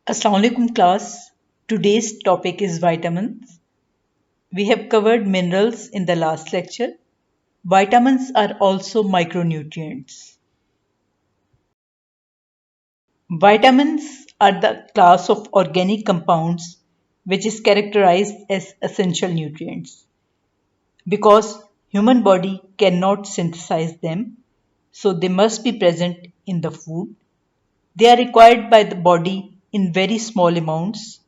Assalamu alaikum class. Today's topic is vitamins. We have covered minerals in the last lecture. Vitamins are also micronutrients. Vitamins are the class of organic compounds which is characterized as essential nutrients. Because human body cannot synthesize them, so they must be present in the food. They are required by the body in very small amounts.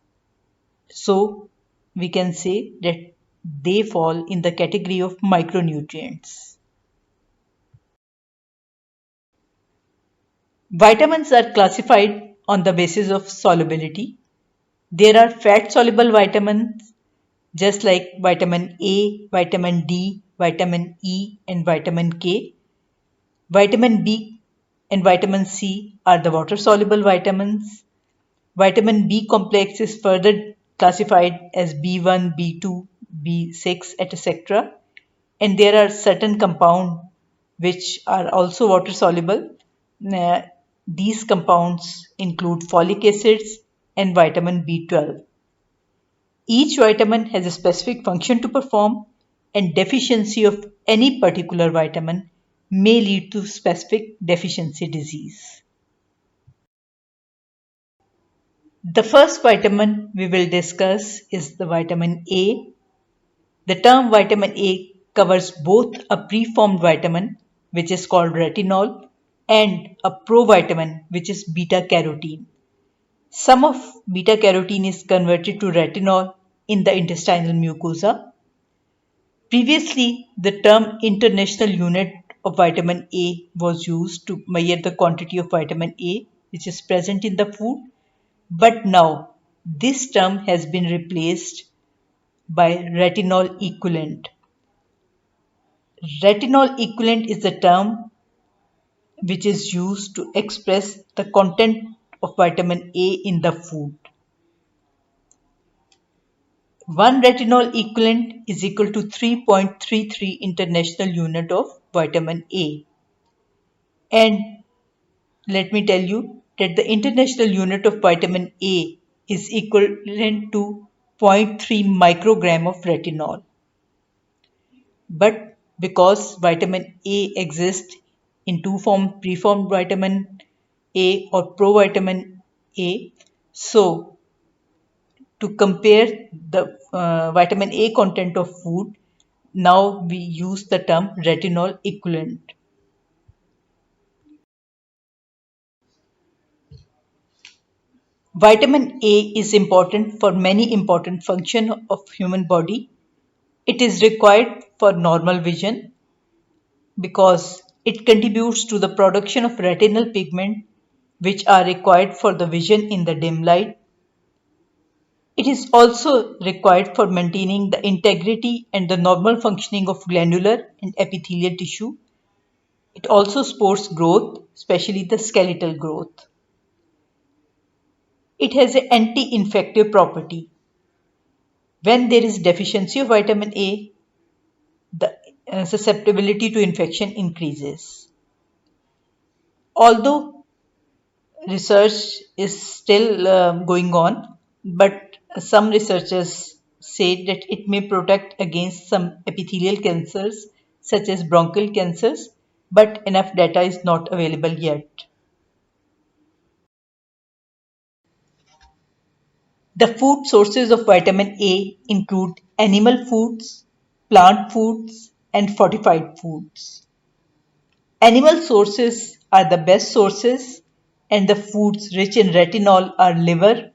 So we can say that they fall in the category of micronutrients. Vitamins are classified on the basis of solubility. There are fat soluble vitamins just like vitamin A, vitamin D, vitamin E, and vitamin K. Vitamin B and vitamin C are the water soluble vitamins. Vitamin B complex is further classified as B1, B2, B6, etc. And there are certain compounds which are also water soluble. Uh, these compounds include folic acids and vitamin B12. Each vitamin has a specific function to perform, and deficiency of any particular vitamin may lead to specific deficiency disease. The first vitamin we will discuss is the vitamin A. The term vitamin A covers both a preformed vitamin, which is called retinol, and a provitamin, which is beta carotene. Some of beta carotene is converted to retinol in the intestinal mucosa. Previously, the term international unit of vitamin A was used to measure the quantity of vitamin A which is present in the food, but now this term has been replaced by retinol equivalent. Retinol equivalent is the term which is used to express the content of vitamin A in the food. One retinol equivalent is equal to 3.33 international unit of vitamin A. And let me tell you that the international unit of vitamin A is equivalent to zero point 0.3 microgram of retinol. But because vitamin A exists in two forms, preformed vitamin A or provitamin A, so to compare the vitamin A content of food, now we use the term retinol equivalent. Vitamin A is important for many important functions of human body. It is required for normal vision because it contributes to the production of retinal pigment which are required for the vision in the dim light. It is also required for maintaining the integrity and the normal functioning of glandular and epithelial tissue. It also supports growth, especially the skeletal growth. It has an anti-infective property. When there is deficiency of vitamin A, the susceptibility to infection increases. Although research is still going on, but some researchers say that it may protect against some epithelial cancers such as bronchial cancers, but enough data is not available yet. The food sources of vitamin A include animal foods, plant foods, and fortified foods. Animal sources are the best sources, and the foods rich in retinol are liver,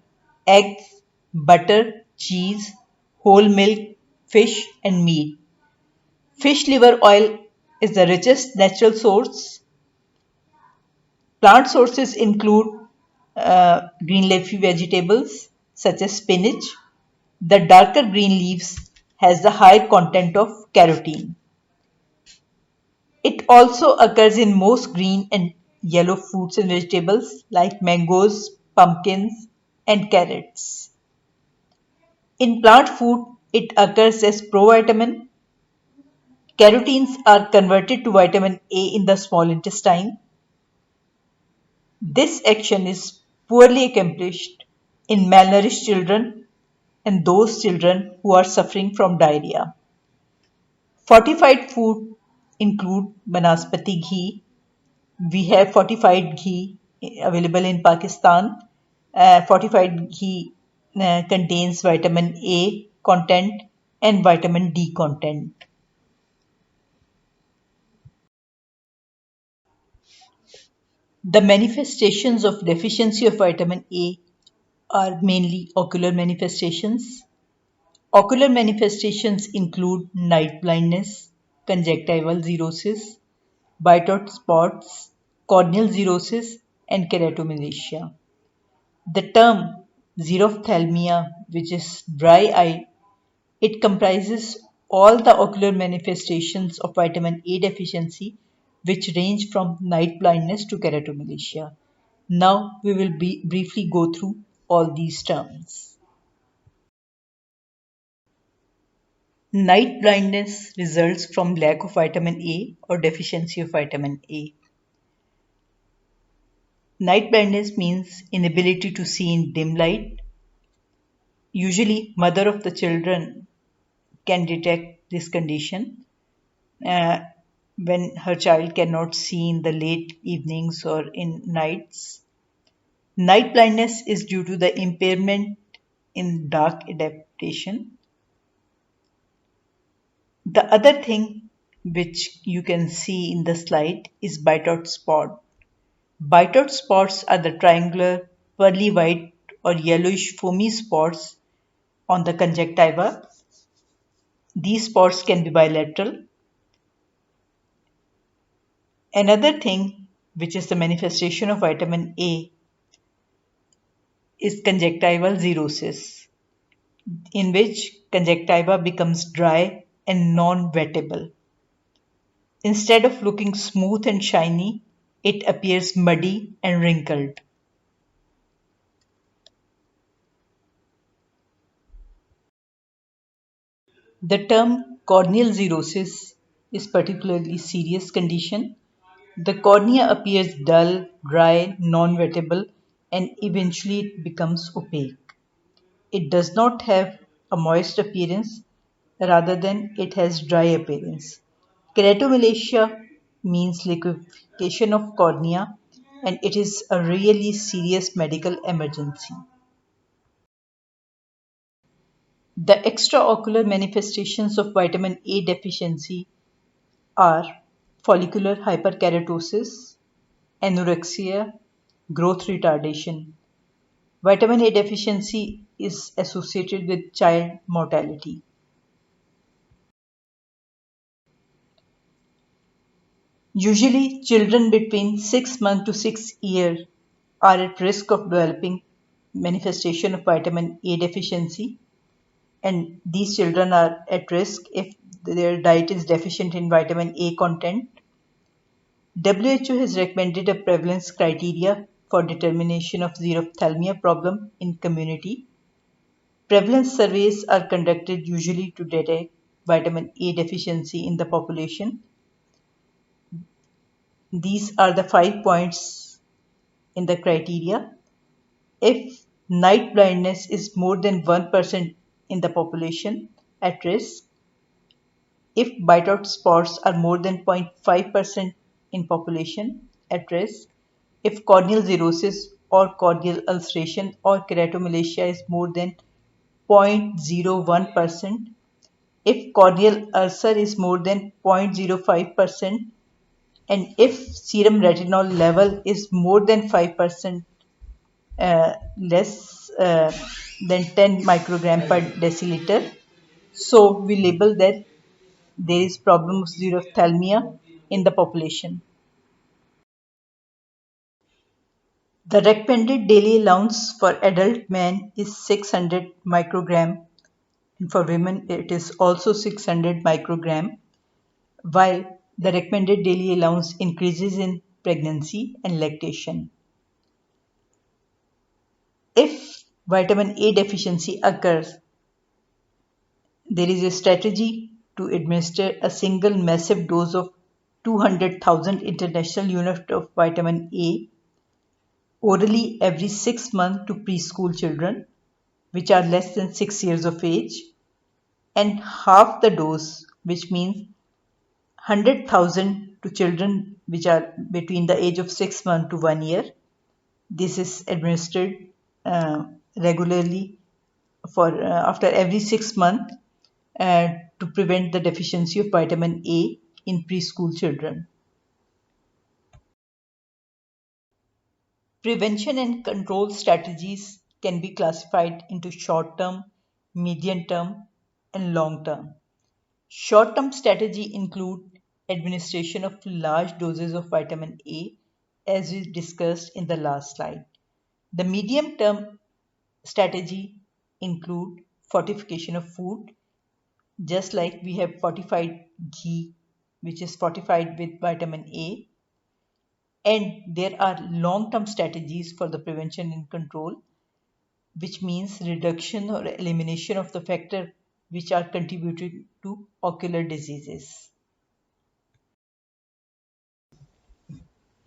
eggs, butter, cheese, whole milk, fish, and meat. Fish liver oil is the richest natural source. Plant sources include green leafy vegetables such as spinach. The darker green leaves has the higher content of carotene. It also occurs in most green and yellow fruits and vegetables like mangoes, pumpkins, and carrots. In plant food, it occurs as provitamin. Carotenes are converted to vitamin A in the small intestine. This action is poorly accomplished in malnourished children and those children who are suffering from diarrhea. Fortified food include banaspati ghee. We have fortified ghee available in Pakistan. Fortified ghee contains vitamin A content and vitamin D content. The manifestations of deficiency of vitamin A are mainly ocular manifestations. Ocular manifestations include night blindness, conjunctival xerosis, Bitot spots, corneal xerosis, and keratomalacia. The term xerophthalmia, which is dry eye, it comprises all the ocular manifestations of vitamin A deficiency, which range from night blindness to keratomalacia. Now we will briefly go through all these terms. Night blindness results from lack of vitamin A or deficiency of vitamin A. Night blindness means inability to see in dim light. Usually, mother of the children can detect this condition uh, when her child cannot see in the late evenings or in nights. Night blindness is due to the impairment in dark adaptation. The other thing which you can see in the slide is Bitot spot. Bitot spots are the triangular, pearly white or yellowish foamy spots on the conjunctiva. These spots can be bilateral. Another thing, which is the manifestation of vitamin A, is conjunctival xerosis, in which conjunctiva becomes dry and non-wettable. Instead of looking smooth and shiny, it appears muddy and wrinkled. The term corneal xerosis is particularly serious condition. The cornea appears dull, dry, non-wettable, and eventually it becomes opaque. It does not have a moist appearance, rather than it has dry appearance. Keratomalacia means liquefaction of cornea, and it is a really serious medical emergency. The extraocular manifestations of vitamin A deficiency are follicular hyperkeratosis, anorexia, growth retardation. Vitamin A deficiency is associated with child mortality. Usually, children between 6 months to 6 years are at risk of developing manifestation of vitamin A deficiency, and these children are at risk if their diet is deficient in vitamin A content. WHO has recommended a prevalence criteria for determination of xerophthalmia problem in community. Prevalence surveys are conducted usually to detect vitamin A deficiency in the population. These are the 5 points in the criteria. If night blindness is more than 1% in the population at risk, if Bitot spots are more than 0.5% in population at risk, if corneal xerosis or corneal ulceration or keratomalacia is more than 0.01%, if corneal ulcer is more than 0.05%, and if serum retinol level is more than 5% less than 10 microgram per deciliter. So we label that there is problem of xerophthalmia in the population. The recommended daily allowance for adult men is 600 microgram, and for women it is also 600 microgram, while the recommended daily allowance increases in pregnancy and lactation. If vitamin A deficiency occurs, there is a strategy to administer a single massive dose of 200,000 international units of vitamin A orally every 6 months to preschool children, which are less than 6 years of age, and half the dose, which means 100,000 to children which are between the age of 6 months to 1 year. This is administered uh, regularly for after every 6 months to prevent the deficiency of vitamin A in preschool children. Prevention and control strategies can be classified into short term, medium term, and long term. Short term strategy include administration of large doses of vitamin A as we discussed in the last slide. The medium term strategy include fortification of food, just like we have fortified ghee, which is fortified with vitamin A. And there are long term strategies for the prevention and control, which means reduction or elimination of the factor which are contributing to ocular diseases.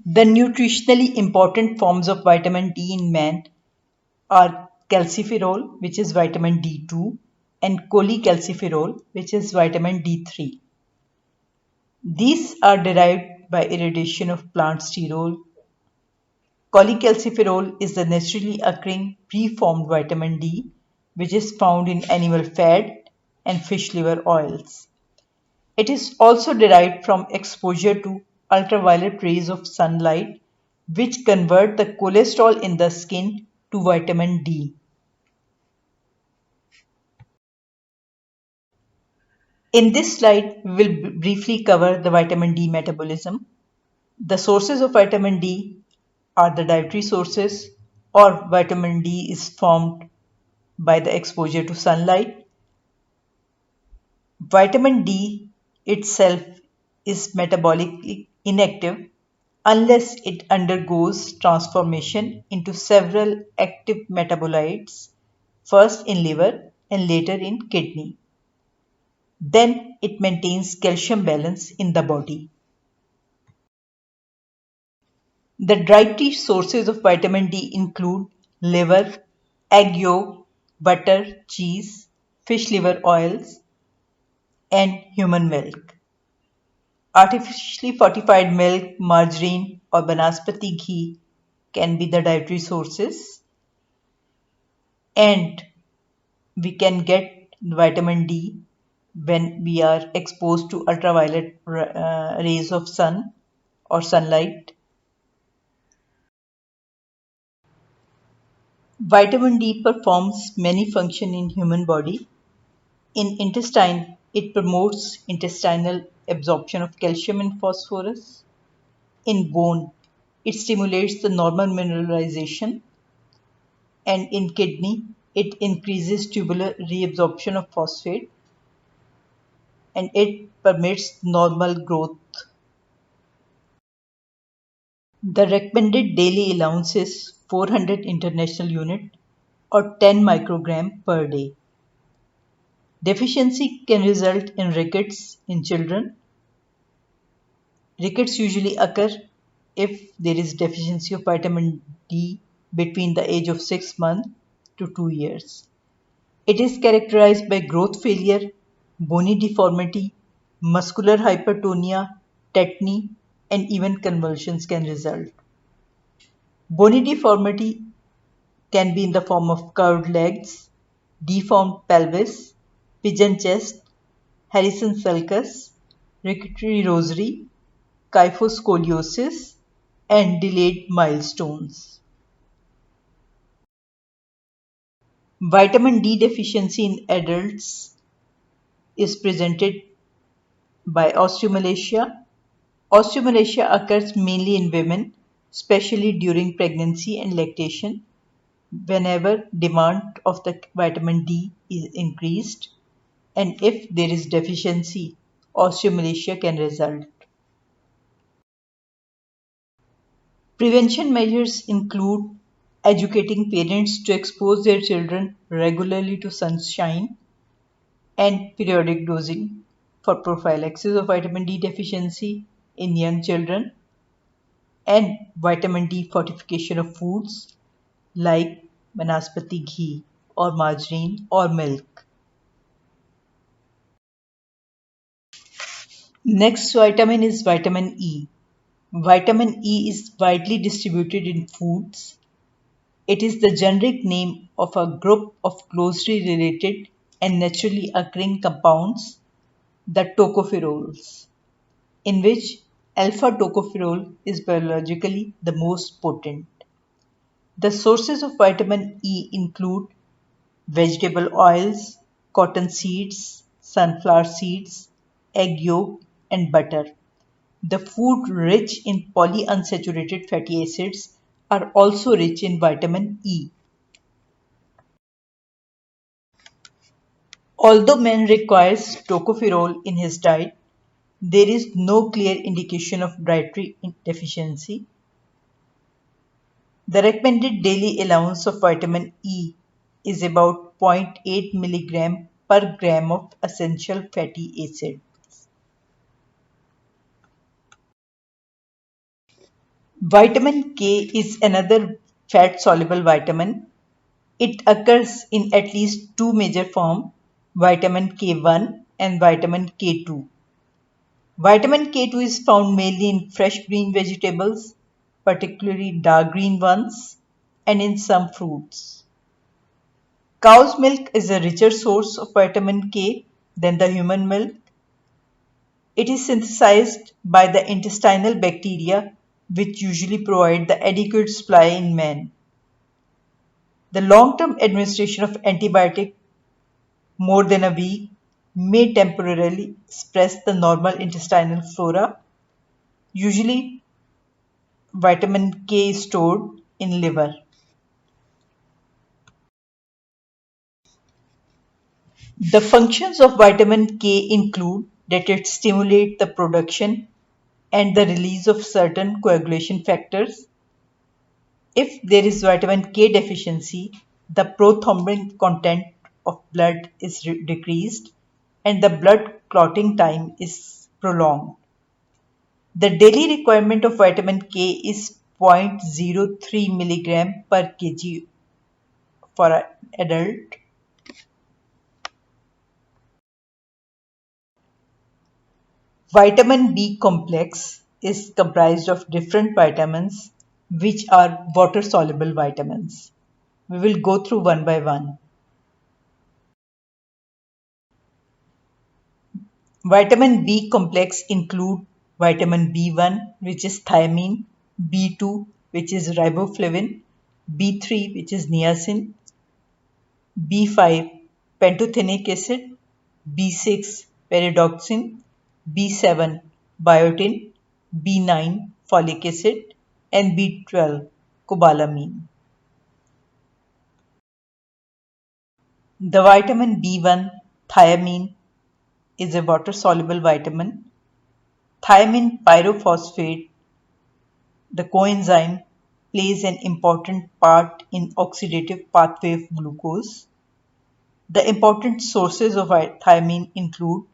The nutritionally important forms of vitamin D in man are calciferol, which is vitamin D2, and cholecalciferol, which is vitamin D3. These are derived by irradiation of plant sterol. Cholecalciferol is the naturally occurring preformed vitamin D, which is found in animal fat and fish liver oils. It is also derived from exposure to ultraviolet rays of sunlight, which convert the cholesterol in the skin to vitamin D. In this slide, we will briefly cover the vitamin D metabolism. The sources of vitamin D are the dietary sources, or vitamin D is formed by the exposure to sunlight. Vitamin D itself is metabolically inactive unless it undergoes transformation into several active metabolites, first in liver and later in kidney. Then it maintains calcium balance in the body. The dietary sources of vitamin D include liver, egg yolk, butter, cheese, fish liver oils, and human milk. Artificially fortified milk, margarine, or banaspati ghee can be the dietary sources, and we can get vitamin D when we are exposed to ultraviolet rays of sun or sunlight. Vitamin D performs many functions in human body. In intestine, it promotes intestinal absorption of calcium and phosphorus. In bone, it stimulates the normal mineralization, and in kidney, it increases tubular reabsorption of phosphate, and it permits normal growth. The recommended daily allowance is 400 international unit or 10 microgram per day. Deficiency can result in rickets in children. Rickets usually occur if there is deficiency of vitamin D between the age of 6 months to 2 years. It is characterized by growth failure, bony deformity, muscular hypertonia, tetany, and even convulsions can result. Bony deformity can be in the form of curved legs, deformed pelvis, pigeon chest, Harrison sulcus, rickety rosary, kyphoscoliosis, and delayed milestones. Vitamin D deficiency in adults is presented by osteomalacia. Osteomalacia occurs mainly in women, especially during pregnancy and lactation, whenever demand of the vitamin D is increased, and if there is deficiency, osteomalacia can result. Prevention measures include educating parents to expose their children regularly to sunshine and periodic dosing for prophylaxis of vitamin D deficiency in young children. and vitamin D fortification of foods like banaspati ghee or margarine or milk. Next vitamin is vitamin E. Vitamin E is widely distributed in foods. It is the generic name of a group of closely related and naturally occurring compounds, the tocopherols, in which alpha tocopherol is biologically the most potent. The sources of vitamin E include vegetable oils, cotton seeds, sunflower seeds, egg yolk, and butter. The food rich in polyunsaturated fatty acids are also rich in vitamin E. Although man requires tocopherol in his diet, there is no clear indication of dietary deficiency. The recommended daily allowance of vitamin E is about zero point 0.8 mg per gram of essential fatty acid. Vitamin K is another fat soluble vitamin. It occurs in at least two major forms, vitamin K1 and vitamin K2. Vitamin K2 is found mainly in fresh green vegetables, particularly dark green ones, and in some fruits. Cow's milk is a richer source of vitamin K than the human milk. It is synthesized by the intestinal bacteria, which usually provide the adequate supply in man. The long-term administration of antibiotic more than a week may temporarily suppress the normal intestinal flora. Usually, vitamin K is stored in liver. The functions of vitamin K include that it stimulates the production and the release of certain coagulation factors. If there is vitamin K deficiency, the prothrombin content of blood is decreased and the blood clotting time is prolonged. The daily requirement of vitamin K is 0.03 mg per kg for an adult. Vitamin B complex is comprised of different vitamins which are water soluble vitamins. We will go through one by one. Vitamin B complex include vitamin B1 which is thiamine, B2 which is riboflavin, B3 which is niacin, B5 pantothenic acid, B6 pyridoxine, B7 biotin, B9 folic acid, and B12 cobalamin. The vitamin B1 thiamine is a water soluble vitamin. Thiamine pyrophosphate, the coenzyme, plays an important part in oxidative pathway of glucose. The important sources of thiamine include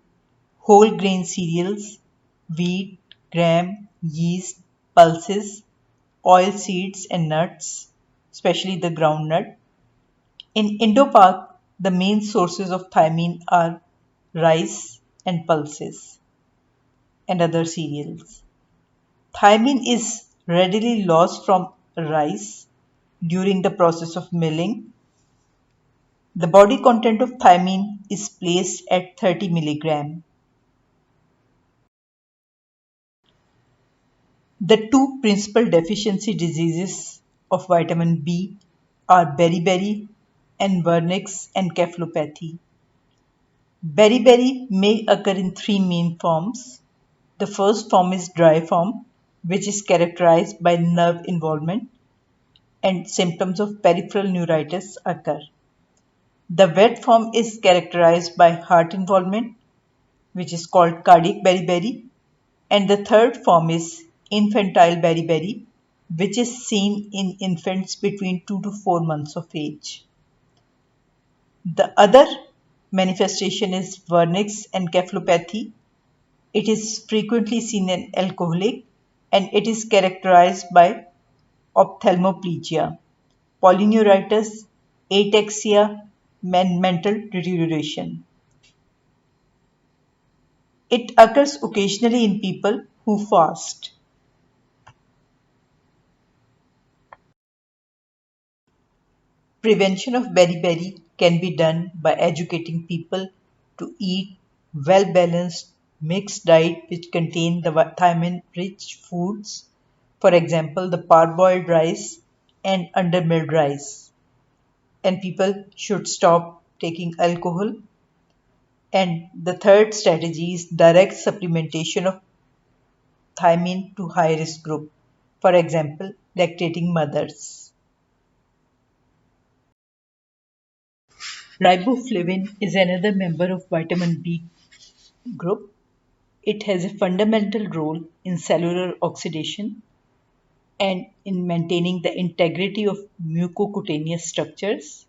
whole grain cereals, wheat, gram, yeast, pulses, oil seeds and nuts, especially the groundnut. In Indo-Pak, the main sources of thiamine are rice and pulses and other cereals. Thiamine is readily lost from rice during the process of milling. The body content of thiamine is placed at 30 mg. The two principal deficiency diseases of vitamin B are beriberi and vernix encephalopathy. Beriberi may occur in three main forms. The first form is dry form, which is characterized by nerve involvement and symptoms of peripheral neuritis occur. The wet form is characterized by heart involvement, which is called cardiac beriberi, and the third form is infantile beriberi, which is seen in infants between 2 to 4 months of age. The other manifestation is vernix encephalopathy. It is frequently seen in alcoholic and it is characterized by ophthalmoplegia, polyneuritis, ataxia, and mental deterioration. It occurs occasionally in people who fast. Prevention of beriberi can be done by educating people to eat well-balanced mixed diet which contain the thiamine-rich foods, for example, the parboiled rice and undermilled rice. And people should stop taking alcohol. And the third strategy is direct supplementation of thiamine to high-risk group, for example, lactating mothers. Riboflavin is another member of vitamin B group. It has a fundamental role in cellular oxidation and in maintaining the integrity of mucocutaneous structures.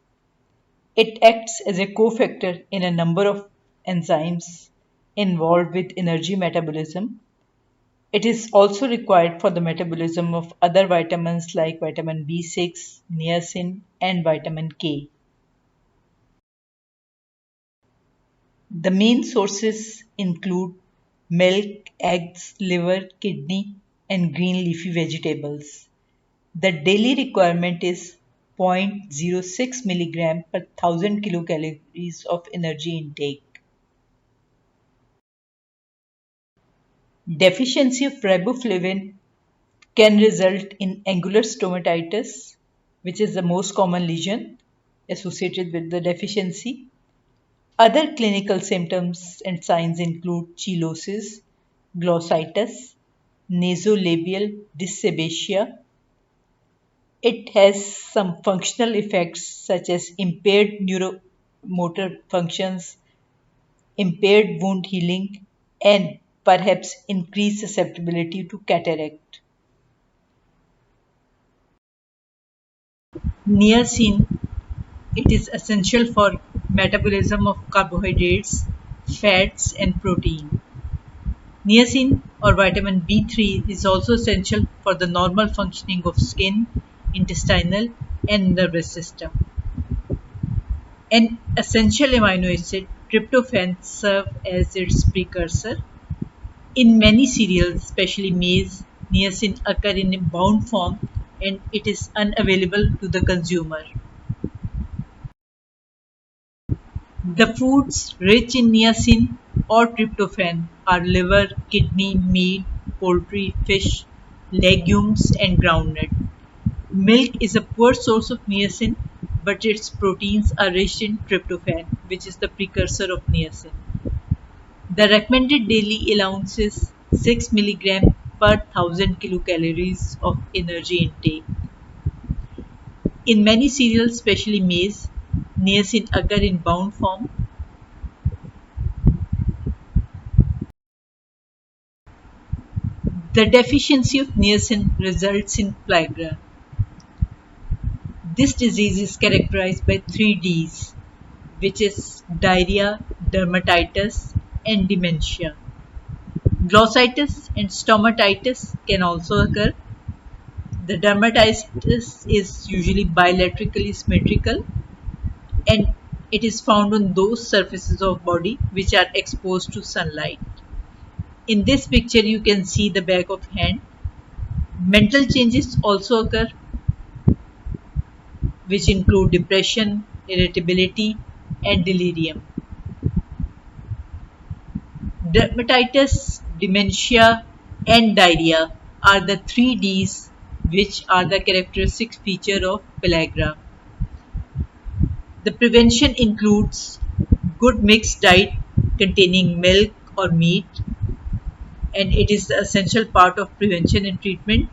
It acts as a cofactor in a number of enzymes involved with energy metabolism. It is also required for the metabolism of other vitamins like vitamin B6, niacin, and vitamin K. The main sources include milk, eggs, liver, kidney, and green leafy vegetables. The daily requirement is 0.06 milligram per 1000 kilocalories of energy intake. Deficiency of riboflavin can result in angular stomatitis, which is the most common lesion associated with the deficiency. Other clinical symptoms and signs include cheilosis, glossitis, nasolabial dysabasia. It has some functional effects such as impaired neuromotor functions, impaired wound healing, and perhaps increased susceptibility to cataract. Niacin, it is essential for metabolism of carbohydrates, fats, and protein. Niacin or vitamin B3 is also essential for the normal functioning of skin, intestinal, and nervous system. An essential amino acid, tryptophan, serves as its precursor. In many cereals, especially maize, niacin occurs in a bound form and it is unavailable to the consumer. The foods rich in niacin or tryptophan are liver, kidney, meat, poultry, fish, legumes, and groundnut. Milk is a poor source of niacin, but its proteins are rich in tryptophan, which is the precursor of niacin. The recommended daily allowance is 6 milligram per 1000 kilocalories of energy intake. In many cereals, especially maize, niacin occurs in bound form. The deficiency of niacin results in pellagra. This disease is characterized by 3 Ds, which is diarrhea, dermatitis, and dementia. Glossitis and stomatitis can also occur. The dermatitis is usually bilaterally symmetrical and it is found on those surfaces of body which are exposed to sunlight. In this picture you can see the back of hand. Mental changes also occur which include depression, irritability, and delirium. Dermatitis, dementia, and diarrhea are the 3 Ds which are the characteristic feature of pellagra. The prevention includes good mixed diet containing milk or meat, and it is the essential part of prevention and treatment.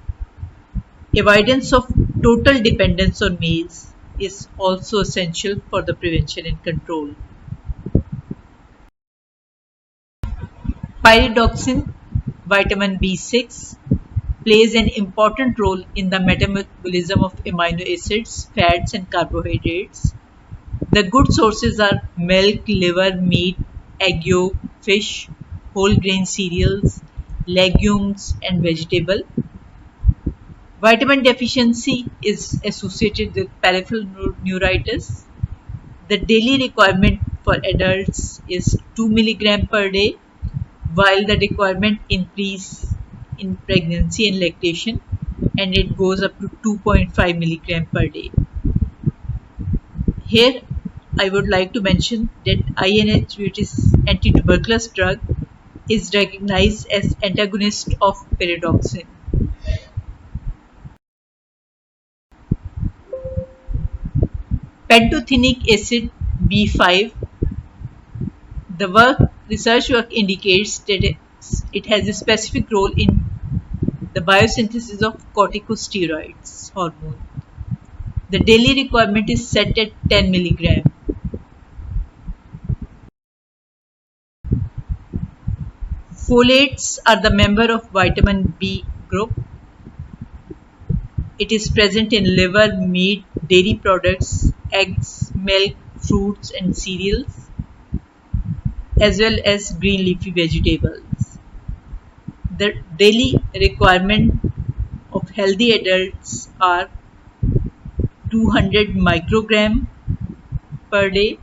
Avoidance of total dependence on meals is also essential for the prevention and control. Pyridoxine, vitamin B6, plays an important role in the metabolism of amino acids, fats, and carbohydrates. The good sources are milk, liver, meat, egg yolk, fish, whole grain cereals, legumes, and vegetable. Vitamin deficiency is associated with peripheral neuritis. The daily requirement for adults is 2 mg per day, while the requirement increase in pregnancy and lactation, and it goes up to 2.5 mg per day. Here, I would like to mention that INH, which is anti-tuberculous drug, is recognized as antagonist of pyridoxine. Pantothenic acid B5. The research work indicates that it has a specific role in the biosynthesis of corticosteroids hormone. The daily requirement is set at 10 mg. Folates are the member of vitamin B group. It is present in liver, meat, dairy products, eggs, milk, fruits and cereals, as well as green leafy vegetables. The daily requirement of healthy adults are 200 microgram per day,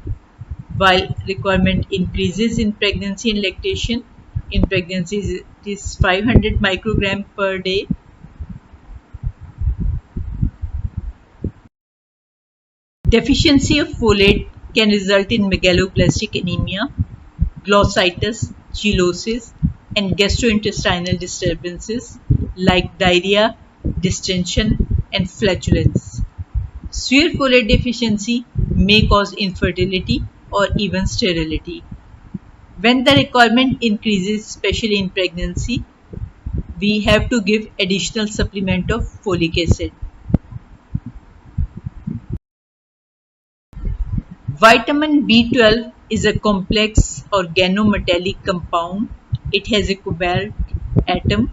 while requirement increases in pregnancy and lactation. In pregnancies, it is 500 microgram per day. Deficiency of folate can result in megaloblastic anemia, glossitis, cheilosis, and gastrointestinal disturbances like diarrhea, distension, and flatulence. Severe folate deficiency may cause infertility or even sterility. When the requirement increases, especially in pregnancy, we have to give additional supplement of folic acid. Vitamin B12 is a complex organometallic compound. It has a cobalt atom.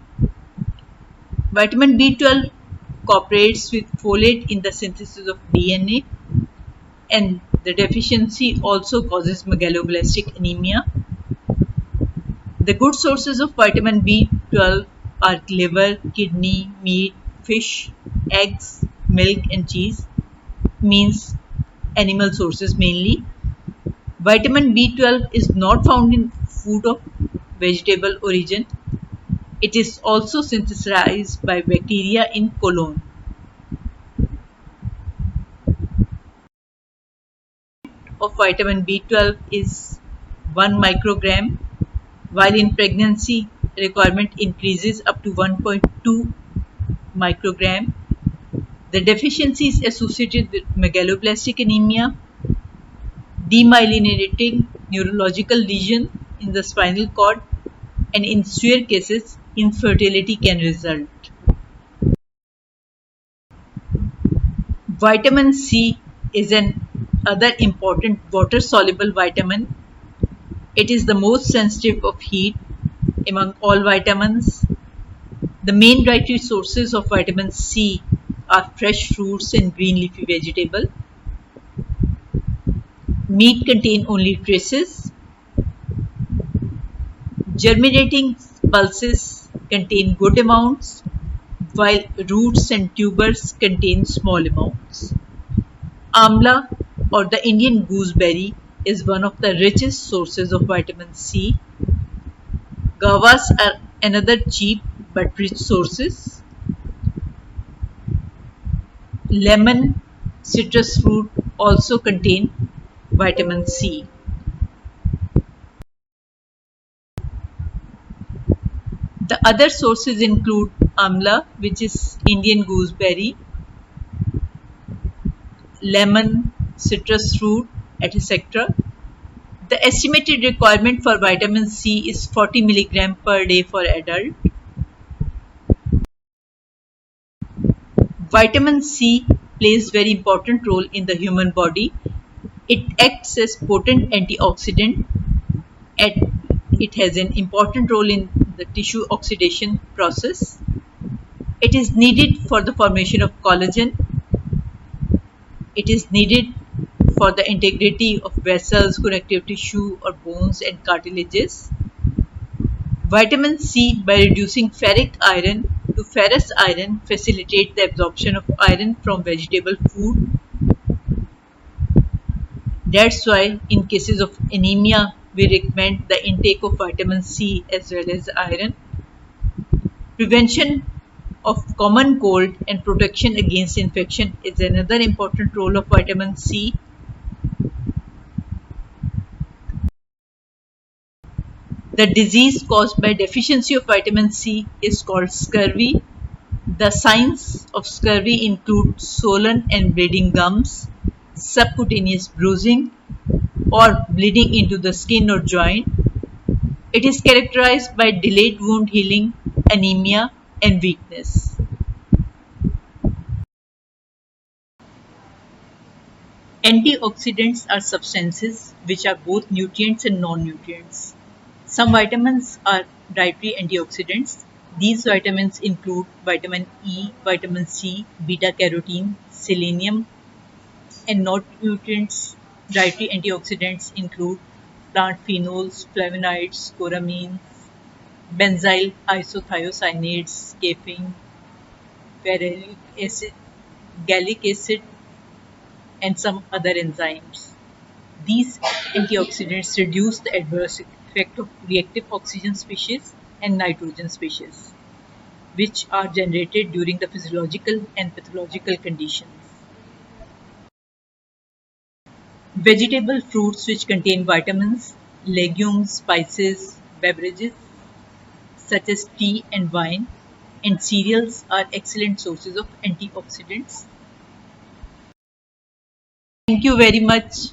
Vitamin B12 cooperates with folate in the synthesis of DNA, and the deficiency also causes megaloblastic anemia. The good sources of vitamin B12 are liver, kidney, meat, fish, eggs, milk and cheese, means animal sources mainly. Vitamin B12 is not found in food of vegetable origin. It is also synthesized by bacteria in colon. Of vitamin B12 is 1 microgram, while in pregnancy requirement increases up to 1.2 microgram. The deficiency is associated with megaloblastic anemia, demyelinating neurological lesion in the spinal cord, and in severe cases, infertility can result. Vitamin C is an other important water-soluble vitamin. It is the most sensitive of heat among all vitamins. The main dietary sources of vitamin C are fresh fruits and green leafy vegetable. Meat contain only traces. Germinating pulses contain good amounts, while roots and tubers contain small amounts. Amla or the Indian gooseberry is one of the richest sources of vitamin C. Guavas are another cheap but rich sources. Lemon, citrus fruit also contain vitamin C. The other sources include amla, which is Indian gooseberry, lemon, citrus fruit, etc. The estimated requirement for vitamin C is 40 mg per day for adult. Vitamin C plays very important role in the human body. It acts as potent antioxidant and it has an important role in the tissue oxidation process. It is needed for the formation of collagen. It is needed for the integrity of vessels, connective tissue or bones and cartilages. Vitamin C, by reducing ferric iron, to ferrous iron facilitate the absorption of iron from vegetable food. That's why in cases of anemia, we recommend the intake of vitamin C as well as iron. Prevention of common cold and protection against infection is another important role of vitamin C. The disease caused by deficiency of vitamin C is called scurvy. The signs of scurvy include swollen and bleeding gums, subcutaneous bruising, or bleeding into the skin or joint. It is characterized by delayed wound healing, anemia, and weakness. Antioxidants are substances which are both nutrients and non-nutrients. Some vitamins are dietary antioxidants. These vitamins include vitamin E, vitamin C, beta carotene, selenium, and non-nutrients. Dietary antioxidants include plant phenols, flavonoids, scoramines, benzyl isothiocyanates, caffeine, ferulic acid, gallic acid, and some other enzymes. These antioxidants reduce the adverse effect of reactive oxygen species and nitrogen species, which are generated during the physiological and pathological conditions. Vegetable fruits which contain vitamins, legumes, spices, beverages such as tea and wine, and cereals are excellent sources of antioxidants. Thank you very much.